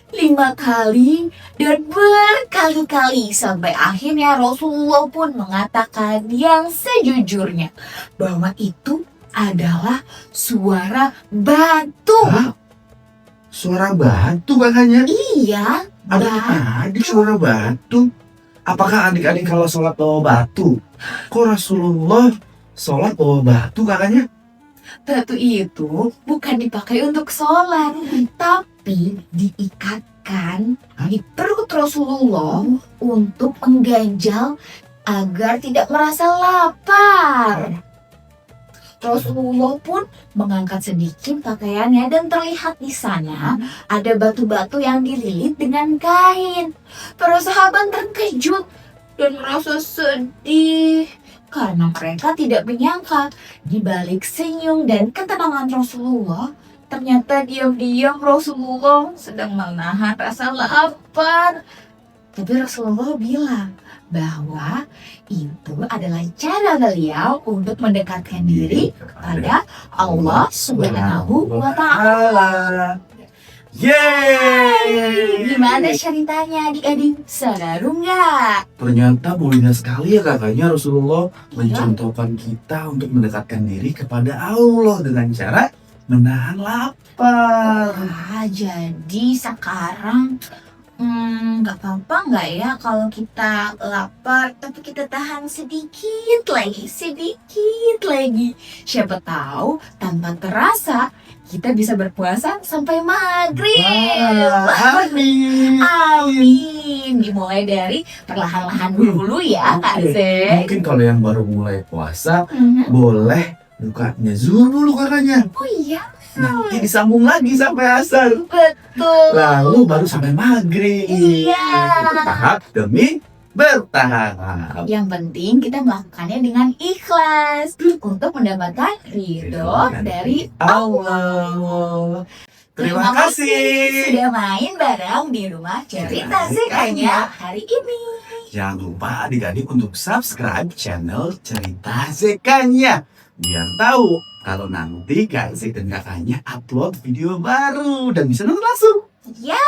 5 kali, dan berkali-kali. Sampai akhirnya Rasulullah pun mengatakan yang sejujurnya. Bahwa itu adalah suara batu. Hah? Suara batu kakaknya? Iya, batu. Adik-adik suara batu. Apakah adik-adik kalau sholat bawa batu? Kok Rasulullah sholat bawa batu kakaknya? Batu itu bukan dipakai untuk sholat, tapi diikatkan di perut Rasulullah untuk mengganjal agar tidak merasa lapar. Rasulullah pun mengangkat sedikit pakaiannya dan terlihat di sana ada batu-batu yang dililit dengan kain. Para sahabat terkejut. dan merasa sedih karena mereka tidak menyangka di balik senyum dan ketenangan Rasulullah, ternyata diam-diam Rasulullah sedang menahan rasa lapar. Tapi Rasulullah bilang bahwa itu adalah cara beliau untuk mendekatkan diri kepada Allah Subhanahu wa Ta'ala. Yeay! Gimana ceritanya adik-adik? Seru nggak? Ternyata mulia sekali ya kakaknya Rasulullah mencontohkan kita untuk mendekatkan diri kepada Allah dengan cara menahan lapar. Jadi sekarang nggak apa-apa nggak ya kalau kita lapar tapi kita tahan sedikit lagi. Siapa tahu tanpa terasa kita bisa berpuasa sampai maghrib. Amin. Amin. Dimulai dari perlahan-lahan dulu ya Kak Zek. Mungkin kalau yang baru mulai puasa boleh bukanya zuhur dulu kakaknya. Oh iya, Nanti disambung lagi sampai asar. betul. Lalu baru sampai maghrib. Iya. Bertahap demi bertahap. Yang penting kita melakukannya dengan ikhlas untuk mendapatkan ridho dari Allah. Terima kasih. sudah main bareng di rumah cerita Zekanya hari ini. Jangan lupa adik-adik untuk subscribe channel Cerita Zekanya biar tahu kalau nanti Kak Zek dan kakaknya upload video baru dan bisa nonton langsung. Ya,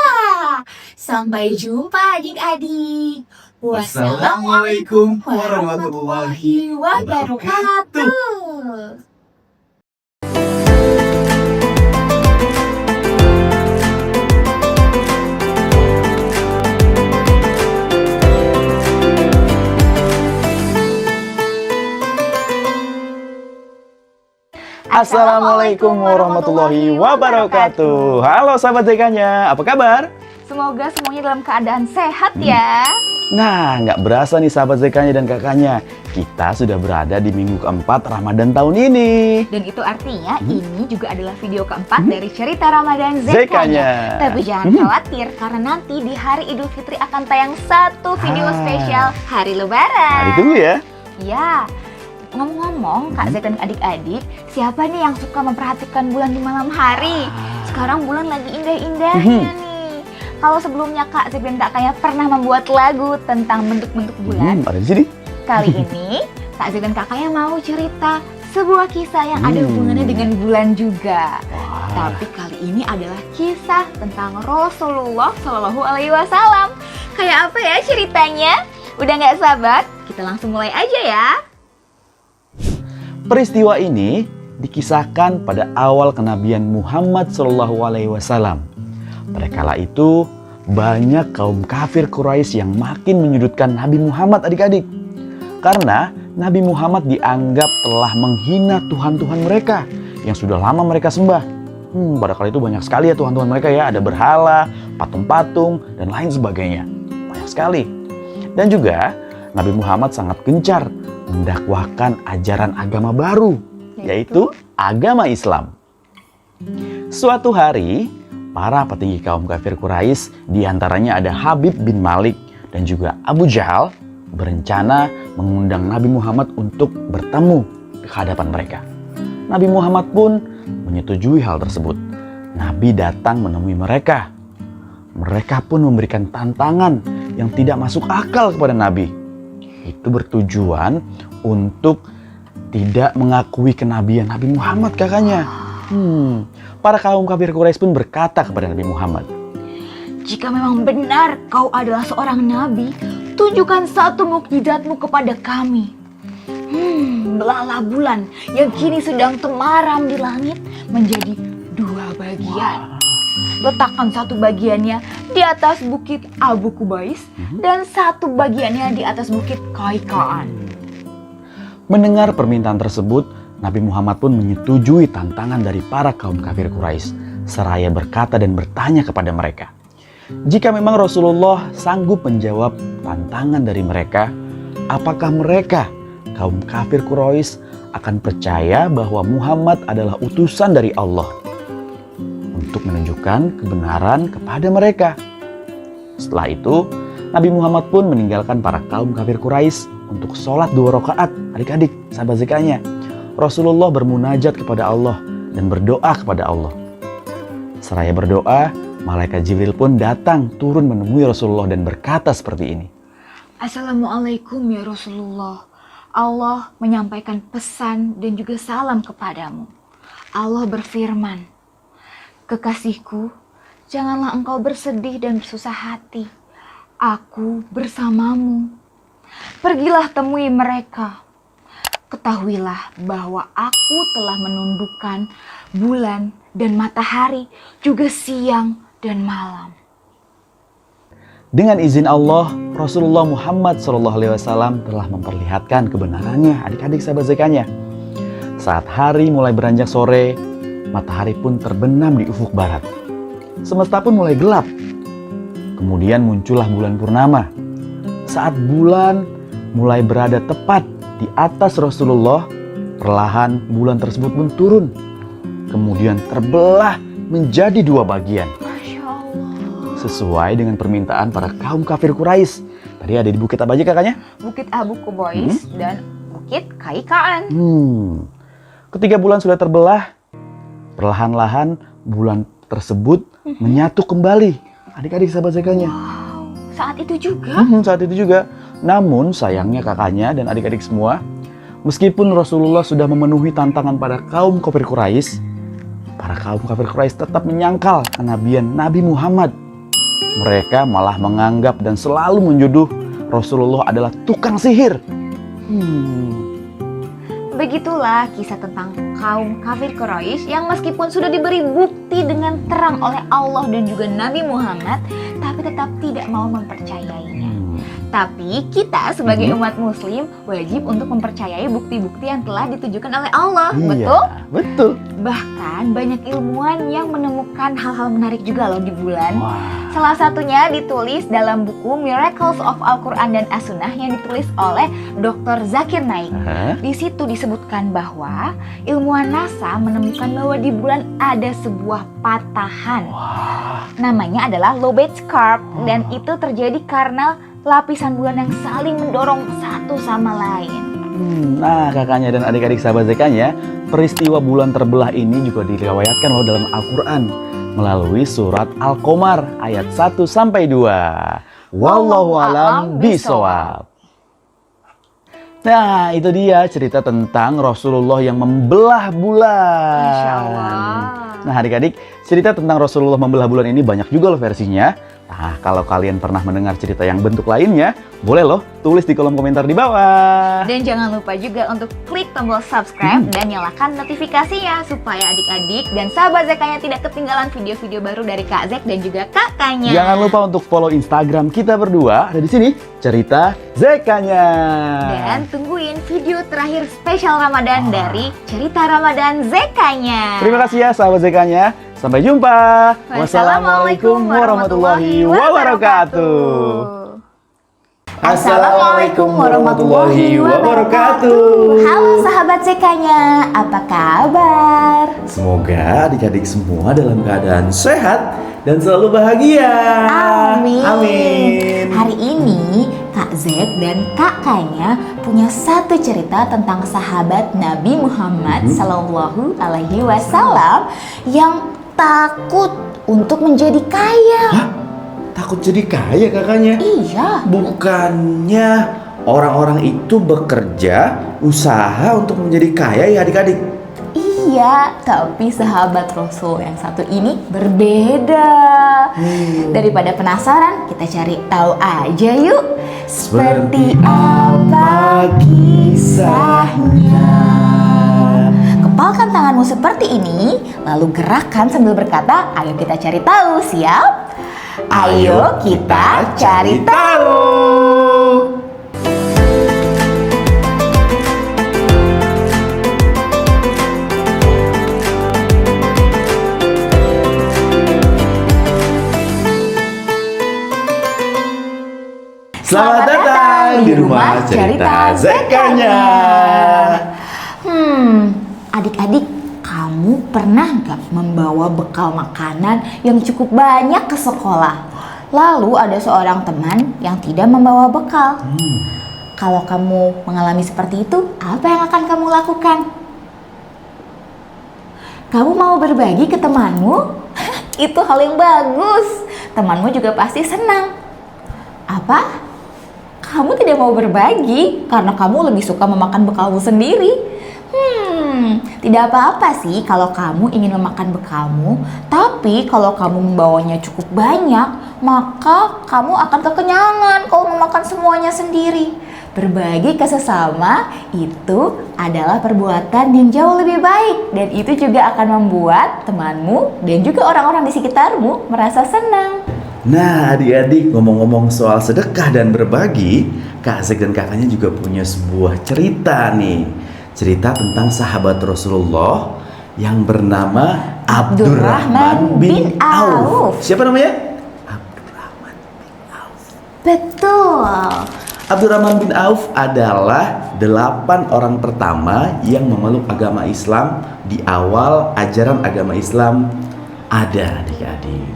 sampai jumpa adik-adik. Wassalamualaikum warahmatullahi wabarakatuh. Assalamualaikum warahmatullahi wabarakatuh. Halo sahabat Zekanya, apa kabar? Semoga semuanya dalam keadaan sehat ya. Nah, nggak berasa nih sahabat Zekanya dan kakaknya, kita sudah berada di minggu keempat Ramadan tahun ini. Dan itu artinya ini juga adalah video keempat dari cerita Ramadan Zekanya. Zekanya. Tapi jangan khawatir karena nanti di hari Idul Fitri akan tayang satu video spesial hari Lebaran. Nah, ditunggu ya. Ya, ngomong-ngomong Kak Zek dan adik-adik, siapa nih yang suka memperhatikan bulan di malam hari? Sekarang bulan lagi indah-indahnya nih. Kalau sebelumnya Kak Zek dan Kak Kaya pernah membuat lagu tentang bentuk-bentuk bulan, Ada di sini. kali ini Kak Zek dan Kak Kaya mau cerita sebuah kisah yang ada hubungannya dengan bulan juga. Tapi kali ini adalah kisah tentang Rasulullah Shallallahu Alaihi Wasallam. Kayak apa ya ceritanya? Udah nggak sabar? Kita langsung mulai aja ya. Peristiwa ini dikisahkan pada awal kenabian Muhammad SAW. Pada kala itu banyak kaum kafir Quraisy yang makin menyudutkan Nabi Muhammad adik-adik. Karena Nabi Muhammad dianggap telah menghina Tuhan-Tuhan mereka yang sudah lama mereka sembah. Pada kala itu banyak sekali ya Tuhan-Tuhan mereka ya. Ada berhala, patung-patung, dan lain sebagainya. Banyak sekali. Dan juga Nabi Muhammad sangat gencar mendakwahkan ajaran agama baru, yaitu agama Islam. Suatu hari, para petinggi kaum kafir Quraisy, diantaranya ada Habib bin Malik dan juga Abu Jahal, berencana mengundang Nabi Muhammad untuk bertemu ke hadapan mereka. Nabi Muhammad pun menyetujui hal tersebut. Nabi datang menemui mereka. Mereka pun memberikan tantangan yang tidak masuk akal kepada Nabi. Itu bertujuan untuk tidak mengakui kenabian Nabi Muhammad kakaknya. Para kaum kafir Quraisy pun berkata kepada Nabi Muhammad, Jika memang benar kau adalah seorang nabi, tunjukkan satu mukjizatmu kepada kami. Belahlah bulan yang kini sedang temaram di langit menjadi dua bagian. Letakkan satu bagiannya di atas bukit Abu Kubais dan satu bagiannya di atas bukit Kaikaan. Mendengar permintaan tersebut, Nabi Muhammad pun menyetujui tantangan dari para kaum kafir Quraisy, seraya berkata dan bertanya kepada mereka, jika memang Rasulullah sanggup menjawab tantangan dari mereka, apakah mereka, kaum kafir Quraisy, akan percaya bahwa Muhammad adalah utusan dari Allah untuk menunjukkan kebenaran kepada mereka? Setelah itu, Nabi Muhammad pun meninggalkan para kaum kafir Quraisy untuk sholat 2 rakaat. Adik-adik, sahabat ZK-nya. Rasulullah bermunajat kepada Allah dan berdoa kepada Allah. Seraya berdoa, malaikat Jibril pun datang turun menemui Rasulullah dan berkata seperti ini. Assalamualaikum ya Rasulullah. Allah menyampaikan pesan dan juga salam kepadamu. Allah berfirman, kekasihku, janganlah engkau bersedih dan bersusah hati. Aku bersamamu. Pergilah temui mereka. Ketahuilah bahwa aku telah menundukkan bulan dan matahari, juga siang dan malam. Dengan izin Allah, Rasulullah Muhammad SAW telah memperlihatkan kebenarannya, adik-adik sahabat ZK-nya. Saat hari mulai beranjak sore, matahari pun terbenam di ufuk barat. Semesta pun mulai gelap. Kemudian muncullah bulan purnama. Saat bulan mulai berada tepat di atas Rasulullah, perlahan bulan tersebut pun turun. Kemudian terbelah menjadi 2 bagian. Masya Allah. Sesuai dengan permintaan para kaum kafir Quraisy. Tadi ada di bukit apa aja kakaknya? Bukit Abu Kubais dan Bukit Kaikaan. Ketika bulan sudah terbelah, perlahan-lahan bulan tersebut menyatu kembali. Adik-adik sahabat ZK-nya. Wow, saat itu juga? Saat itu juga. Namun sayangnya kakaknya dan adik-adik semua, meskipun Rasulullah sudah memenuhi tantangan pada kaum kafir Quraisy, para kaum kafir Quraisy tetap menyangkal kenabian Nabi Muhammad. Mereka malah menganggap dan selalu menjuduh Rasulullah adalah tukang sihir. Begitulah kisah tentang kaum kafir Quraisy yang meskipun sudah diberi bukti dengan terang oleh Allah dan juga Nabi Muhammad, tapi tetap tidak mau mempercayainya. Tapi kita sebagai umat muslim wajib untuk mempercayai bukti-bukti yang telah ditujukan oleh Allah. Betul? Betul. Bahkan banyak ilmuwan yang menemukan hal-hal menarik juga loh di bulan. Wah. Salah satunya ditulis dalam buku Miracles of Al-Quran dan As-Sunnah yang ditulis oleh Dr. Zakir Naik. Di situ disebutkan bahwa ilmuwan NASA menemukan bahwa di bulan ada sebuah patahan. Namanya adalah lobate scarp dan itu terjadi karena lapisan bulan yang saling mendorong satu sama lain. Nah kakaknya dan adik-adik sahabat ZK-nya, peristiwa bulan terbelah ini juga diriwayatkan loh dalam Al-Quran melalui surat Al-Qamar ayat 1-2. Wallahu a'lam bishawab. Nah itu dia cerita tentang Rasulullah yang membelah bulan. Masya Allah. Nah adik-adik, cerita tentang Rasulullah membelah bulan ini banyak juga loh versinya. Nah, kalau kalian pernah mendengar cerita yang bentuk lainnya, boleh loh tulis di kolom komentar di bawah. Dan jangan lupa juga untuk klik tombol subscribe dan nyalakan notifikasinya supaya adik-adik dan sahabat ZK-nya tidak ketinggalan video-video baru dari Kak Zek dan juga kakaknya. Jangan lupa untuk follow Instagram kita berdua, ada di sini, Cerita ZK-nya. Dan tungguin video terakhir spesial Ramadan dari Cerita Ramadan ZK-nya. Terima kasih ya sahabat ZK-nya. Sampai jumpa. Wassalamualaikum warahmatullahi wabarakatuh. Assalamualaikum warahmatullahi wabarakatuh. Halo sahabat ZK-nya, apa kabar? Semoga adik-adik semua dalam keadaan sehat dan selalu bahagia. Amin. Amin. Hari ini Kak Zek dan kakaknya punya satu cerita tentang sahabat Nabi Muhammad Sallallahu Alaihi Wasallam yang takut untuk menjadi kaya. Hah? Takut jadi kaya kakaknya? Iya. Bukannya orang-orang itu bekerja, usaha untuk menjadi kaya ya adik-adik? Iya, tapi sahabat Rasul yang satu ini berbeda. Daripada penasaran, kita cari tahu aja yuk. Seperti apa kisahnya? Kepalkan tanganmu seperti ini, lalu gerakkan sambil berkata, ayo kita cari tahu, siap? Ayo kita cari tahu. Selamat datang di rumah cerita ZK-nya. Adik-adik, kamu pernah nggak membawa bekal makanan yang cukup banyak ke sekolah? Lalu ada seorang teman yang tidak membawa bekal. Kalau kamu mengalami seperti itu, apa yang akan kamu lakukan? Kamu mau berbagi ke temanmu? Itu hal yang bagus. Temanmu juga pasti senang. Apa? Kamu tidak mau berbagi karena kamu lebih suka memakan bekalmu sendiri. Tidak apa-apa sih kalau kamu ingin memakan bekalmu, tapi kalau kamu membawanya cukup banyak, maka kamu akan kekenyangan kalau memakan semuanya sendiri. Berbagi ke sesama itu adalah perbuatan yang jauh lebih baik, dan itu juga akan membuat temanmu dan juga orang-orang di sekitarmu merasa senang. Nah, adik-adik, ngomong-ngomong soal sedekah dan berbagi, Kak Zek dan kakaknya juga punya sebuah cerita nih. Cerita tentang sahabat Rasulullah yang bernama Abdurrahman bin Auf. Siapa namanya? Abdurrahman bin Auf. Betul. Abdurrahman bin Auf adalah 8 orang pertama yang memeluk agama Islam di awal ajaran agama Islam ada, adik-adik.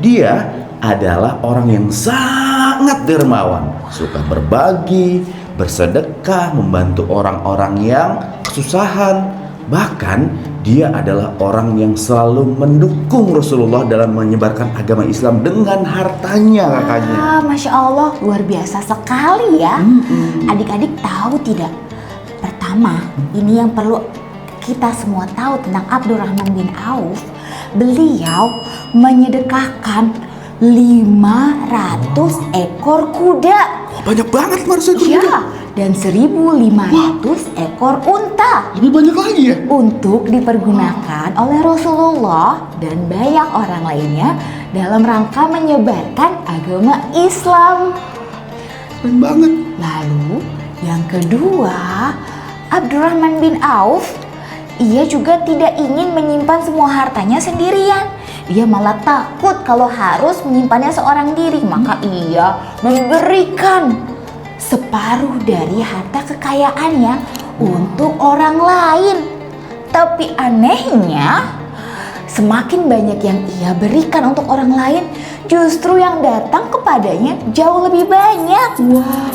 Dia adalah orang yang sangat dermawan, suka berbagi, bersedekah, membantu orang-orang yang kesusahan. Bahkan dia adalah orang yang selalu mendukung Rasulullah dalam menyebarkan agama Islam dengan hartanya, kakaknya. Masya Allah, luar biasa sekali ya. Adik-adik tahu tidak? Pertama, ini yang perlu kita semua tahu tentang Abdurrahman bin Auf. Beliau menyedekahkan 500 ekor kuda. Banyak banget Marisa itu. Ya, dan 1.500 ekor unta. Lebih banyak lagi ya? Untuk dipergunakan oleh Rasulullah dan banyak orang lainnya dalam rangka menyebarkan agama Islam. Keren banget. Lalu yang kedua, Abdurrahman bin Auf, ia juga tidak ingin menyimpan semua hartanya sendirian. Dia malah takut kalau harus menyimpannya seorang diri, maka ia memberikan separuh dari harta kekayaannya untuk orang lain. Tapi anehnya, semakin banyak yang ia berikan untuk orang lain, justru yang datang kepadanya jauh lebih banyak.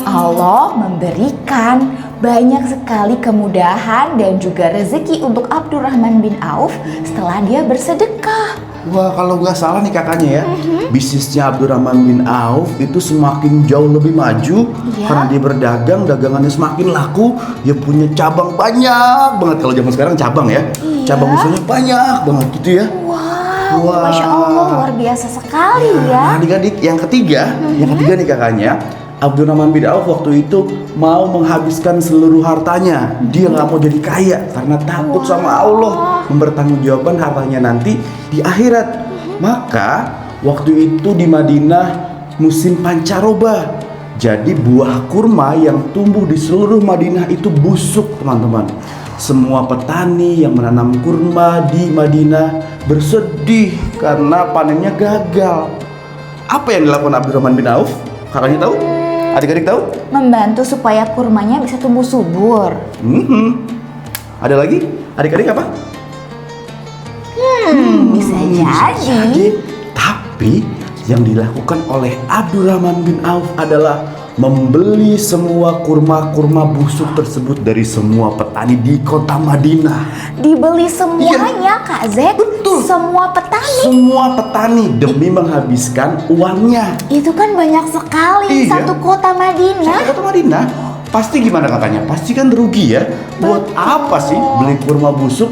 Allah memberikan banyak sekali kemudahan dan juga rezeki untuk Abdurrahman bin Auf setelah dia bersedekah. Wah, kalau nggak salah nih kakaknya ya, bisnisnya Abdurrahman bin Auf itu semakin jauh lebih maju karena dia berdagang, dagangannya semakin laku, dia punya cabang banyak banget. Kalau zaman sekarang cabang ya, cabang usahanya banyak banget gitu ya. Wow, Masya Allah, luar biasa sekali ya. Nah, adik-adik, yang ketiga nih kakaknya, Abdurrahman bin Auf waktu itu mau menghabiskan seluruh hartanya. Dia nggak mau jadi kaya karena takut sama Allah mempertanggungjawabkan hartanya nanti di akhirat. Maka waktu itu di Madinah musim pancaroba. Jadi buah kurma yang tumbuh di seluruh Madinah itu busuk, teman-teman. Semua petani yang menanam kurma di Madinah bersedih karena panennya gagal. Apa yang dilakukan Abdurrahman bin Auf? Kakaknya tahu? Adik-adik tahu? Membantu supaya kurmanya bisa tumbuh subur. Ada lagi? Adik-adik apa? Bisa jadi. Tapi yang dilakukan oleh Abdurrahman bin Auf adalah membeli semua kurma-kurma busuk tersebut dari semua petani di kota Madinah. Dibeli semuanya, Kak Zek? Betul. Semua petani? Semua petani demi menghabiskan uangnya. Itu kan banyak sekali, Iya. satu kota Madinah. Satu kota Madinah. Pasti gimana kakaknya? Pasti kan rugi ya. Buat apa sih beli kurma busuk?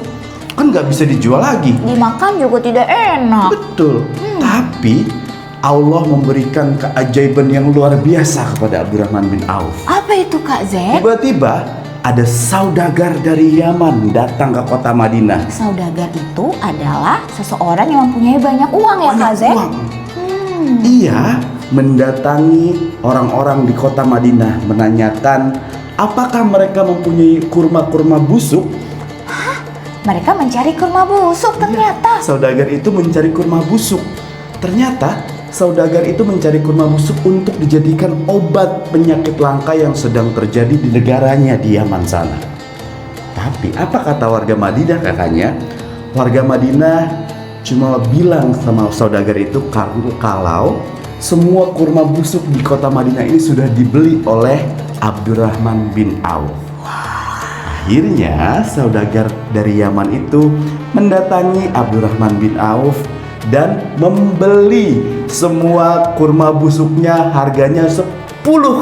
Kan nggak bisa dijual lagi. Dimakan juga tidak enak. Betul. Tapi Allah memberikan keajaiban yang luar biasa kepada Abdurrahman bin Auf. Apa itu, Kak Zek? Tiba-tiba ada saudagar dari Yaman datang ke kota Madinah. Saudagar itu adalah seseorang yang mempunyai banyak uang ya, Kak Zek? Uang. Ia mendatangi orang-orang di kota Madinah menanyakan apakah mereka mempunyai kurma-kurma busuk. Mereka mencari kurma busuk ternyata. Saudagar itu mencari kurma busuk. Ternyata saudagar itu mencari kurma busuk untuk dijadikan obat penyakit langka yang sedang terjadi di negaranya di Yaman sana. Tapi apa kata warga Madinah kakaknya? Warga Madinah cuma bilang sama saudagar itu kalau semua kurma busuk di kota Madinah ini sudah dibeli oleh Abdurrahman bin Auf. Akhirnya saudagar dari Yaman itu mendatangi Abdurrahman bin Auf dan membeli semua kurma busuknya, harganya 10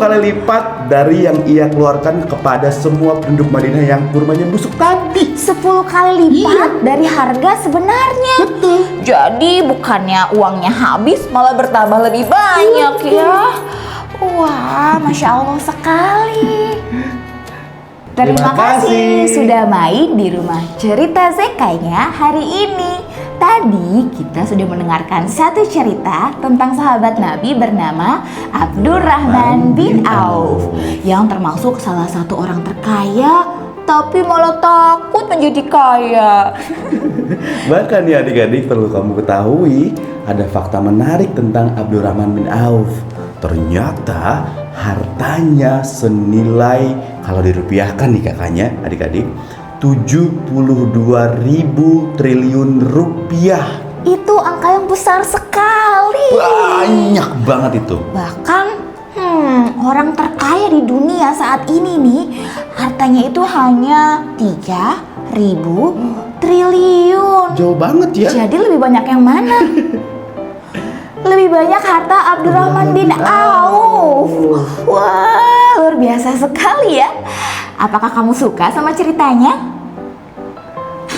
kali lipat dari yang ia keluarkan kepada semua penduduk Madinah yang kurmanya busuk tadi. 10 kali lipat dari harga sebenarnya. Betul. Jadi bukannya uangnya habis, malah bertambah lebih banyak ya. Wah, Masya Allah sekali. Terima kasih sudah main di rumah cerita Zekanya hari ini. Tadi kita sudah mendengarkan satu cerita tentang sahabat Nabi bernama Abdurrahman bin Auf, yang termasuk salah satu orang terkaya, tapi malah takut menjadi kaya. Bahkan ya adik-adik, perlu kamu ketahui, ada fakta menarik tentang Abdurrahman bin Auf. Ternyata hartanya senilai, kalau dirupiahkan nih kakaknya adik-adik, 72.000 triliun rupiah. Itu angka yang besar sekali. Banyak banget itu. Bahkan orang terkaya di dunia saat ini nih, hartanya itu hanya 3.000 triliun. Jauh banget ya. Jadi lebih banyak yang mana? Lebih banyak harta Abdurrahman bin Auf. Wah, luar biasa sekali ya. Apakah kamu suka sama ceritanya?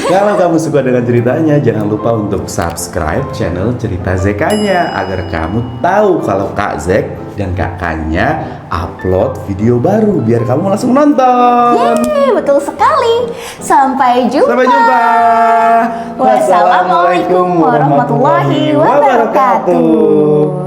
Kalau kamu suka dengan ceritanya, jangan lupa untuk subscribe channel Cerita Zekanya agar kamu tahu kalau Kak Zek dan kakaknya upload video baru, biar kamu langsung nonton. Yeay, betul sekali. Sampai jumpa. Sampai jumpa. Wassalamualaikum warahmatullahi wabarakatuh.